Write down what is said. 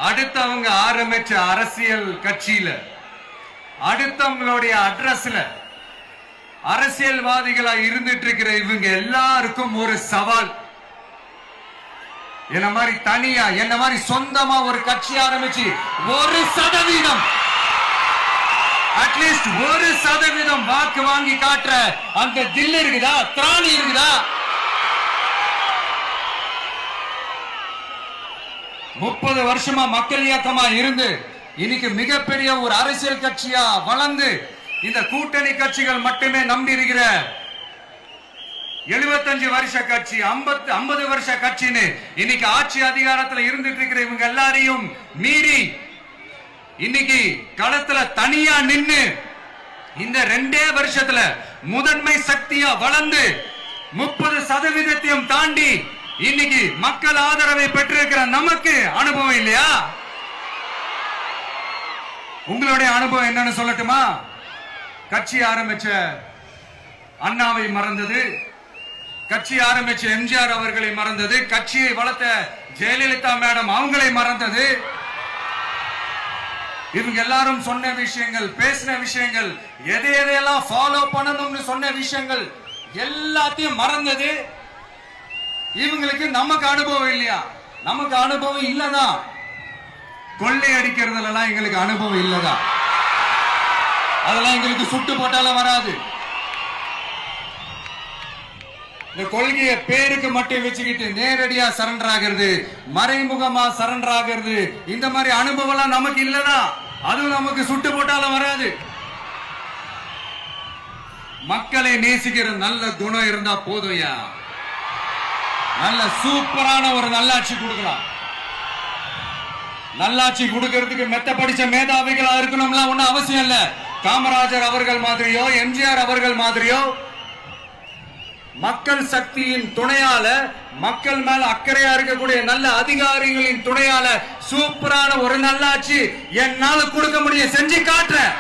அடுத்து அவங்க ஆரம்பிச்ச அரசியல் கட்சியில, அடுத்தவங்களுடைய அட்ரஸ்ல அரசியல்வாதிகளா இருந்துட்டு இருக்கிற இவங்க எல்லாருக்கும் ஒரு சவால். என்ன மாதிரி தனியா, என்ன மாதிரி சொந்தமா ஒரு கட்சி ஆரம்பிச்சு 1% அட்லீஸ்ட் 1% வாக்கு வாங்கி காட்டுற அந்த தில் இருக்குதா, திராணி இருக்குதா? 30 வருஷமா மக்கள் இயக்கமா இருந்து இன்னைக்கு மிகப்பெரிய ஒரு அரசியல் கட்சியா வளர்ந்து இந்த கூட்டணி கட்சிகள் மட்டுமே நம்பி இருக்கிற 75 வருஷ கட்சி, 50 வருஷ கட்சின்னு இன்னைக்கு ஆட்சி அதிகாரத்துல இருந்துட்டு இருக்கிற இவங்க எல்லாரையும் மீறி இன்னைக்கு களத்துல தனியா நின்னு இந்த 2 வருஷத்துல முதன்மை சக்தியா வளர்ந்து 30% தாண்டி இன்னைக்கு மக்கள் ஆதரவை பெற்றிருக்கிற நமக்கு அனுபவம் இல்லையா? உங்களுடைய அனுபவம் என்னன்னு சொல்லட்டுமா? கட்சி ஆரம்பிச்ச அண்ணாவை மறந்தது, கட்சி ஆரம்பிச்ச எம்ஜிஆர் அவர்களை மறந்தது, கட்சியை வளர்த்த ஜெயலலிதா மேடம் அவங்களை மறந்தது. இவங்க எல்லாரும் சொன்ன விஷயங்கள், பேசின விஷயங்கள், எதையெல்லாம் ஃபாலோ பண்ணணும்னு சொன்ன விஷயங்கள் எல்லாத்தையும் மறந்தது. இவங்களுக்கு நமக்கு அனுபவம் இல்லையா? நமக்கு அனுபவம் இல்லதான். கொள்ளை அடிக்கிறதுல எங்களுக்கு அனுபவம் இல்லதான். அதெல்லாம் எங்களுக்கு சுட்டு போட்டாலும் வராது. இந்த கொள்கையை பேருக்கு மட்டும் வச்சுக்கிட்டு நேரடியா சரண்டர் ஆகிறது, மறைமுகமா சரண்டர் ஆகிறது, இந்த மாதிரி அனுபவம் நமக்கு இல்லதான். அதுவும் நமக்கு சுட்டு போட்டாலும் வராது. மக்களை நேசிக்கிற நல்ல குணம் இருந்தா போதும்யா. நல்ல சூப்பரான ஒரு நல்லாட்சி கொடுக்கலாம். நல்லாட்சி கொடுக்கிறதுக்கு மெத்த படிச்ச மேதாவிகளா இருக்கணும்லாம் ஒன்னும் அவசியம் இல்ல. காமராஜர் அவர்கள் மாதிரியோ, எம்ஜிஆர் அவர்கள் மாதிரியோ மக்கள் சக்தியின் துணையால, மக்கள் மேல அக்கறையா இருக்கக்கூடிய நல்ல அதிகாரிகளின் துணையால சூப்பரான ஒரு நல்லாட்சி என்னால கொடுக்க முடியும், செஞ்சு காட்டுறேன்.